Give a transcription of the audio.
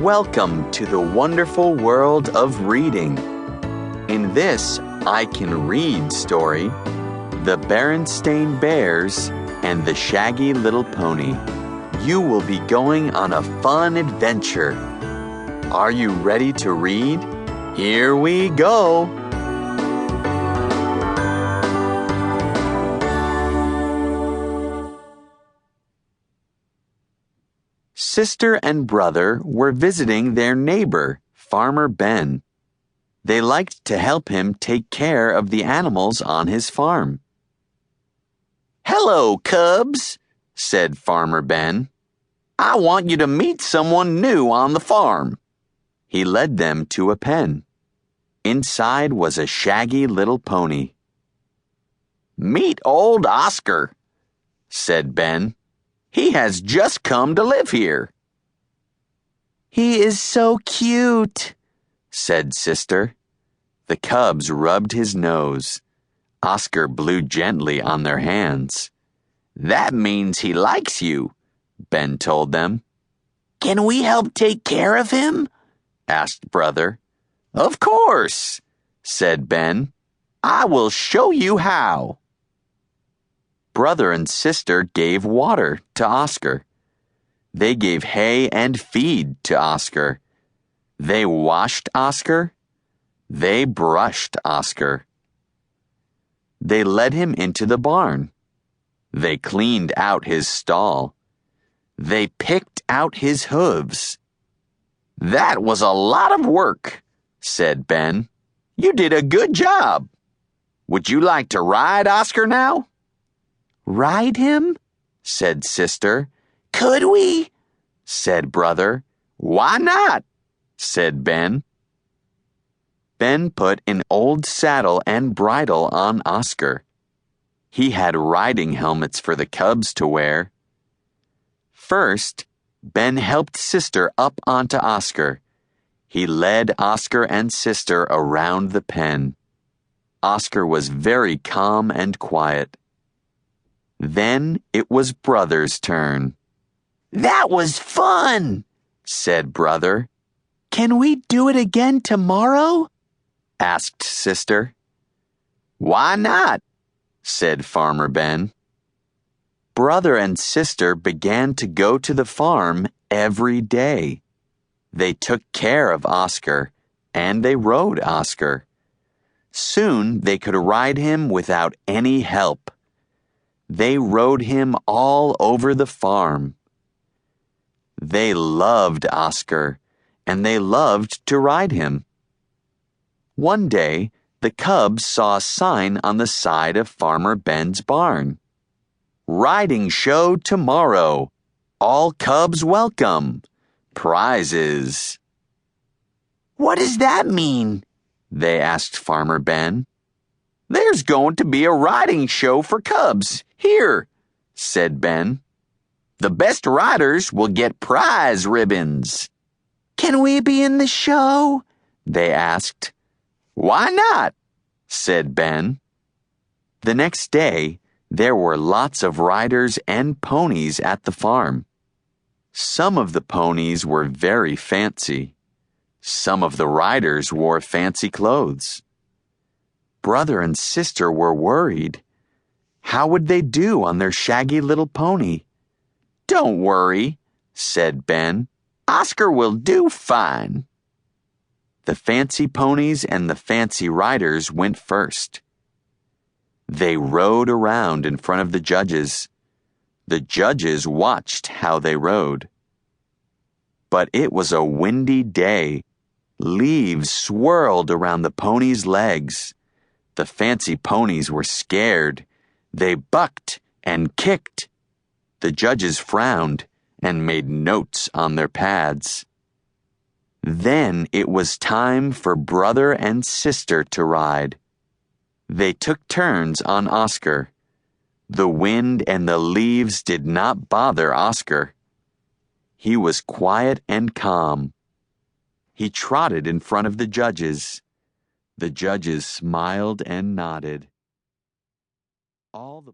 Welcome to the wonderful world of reading. In this I Can Read story, The Berenstain Bears and the Shaggy Little Pony, you will be going on a fun adventure. Are you ready to read? Here we go! Sister and brother were visiting their neighbor, Farmer Ben. They liked to help him take care of the animals on his farm. "Hello, cubs," said Farmer Ben. "I want you to meet someone new on the farm." He led them to a pen. Inside was a shaggy little pony. "Meet old Oscar," said Ben. "He has just come to live here." "He is so cute," said Sister. The cubs rubbed his nose. Oscar blew gently on their hands. "That means he likes you," Ben told them. "Can we help take care of him?" asked Brother. "Of course," said Ben. "I will show you how." Brother and Sister gave water to Oscar. They gave hay and feed to Oscar. They washed Oscar. They brushed Oscar. They led him into the barn. They cleaned out his stall. They picked out his hooves. "That was a lot of work," said Ben. "You did a good job. Would you like to ride Oscar now?" "Ride him?" said Sister. "Could we?" said Brother. "Why not?" said Ben. Ben put an old saddle and bridle on Oscar. He had riding helmets for the cubs to wear. First, Ben helped Sister up onto Oscar. He led Oscar and Sister around the pen. Oscar was very calm and quiet. Then it was Brother's turn. "That was fun," said Brother. "Can we do it again tomorrow?" asked Sister. "Why not?" said Farmer Ben. Brother and Sister began to go to the farm every day. They took care of Oscar, and they rode Oscar. Soon they could ride him without any help. They rode him all over the farm. They loved Oscar, and they loved to ride him. One day, the cubs saw a sign on the side of Farmer Ben's barn. "Riding show tomorrow. All cubs welcome. Prizes." "What does that mean?" they asked Farmer Ben. "There's going to be a riding show for cubs here," said Ben. "The best riders will get prize ribbons." "Can we be in the show?" they asked. "Why not?" said Ben. The next day, there were lots of riders and ponies at the farm. Some of the ponies were very fancy. Some of the riders wore fancy clothes. Brother and Sister were worried. How would they do on their shaggy little pony? "Don't worry," said Ben. "Oscar will do fine." The fancy ponies and the fancy riders went first. They rode around in front of the judges. The judges watched how they rode. But it was a windy day. Leaves swirled around the ponies' legs. The fancy ponies were scared. They bucked and kicked. The judges frowned and made notes on their pads. Then it was time for Brother and Sister to ride. They took turns on Oscar. The wind and the leaves did not bother Oscar. He was quiet and calm. He trotted in front of the judges. The judges smiled and nodded. All the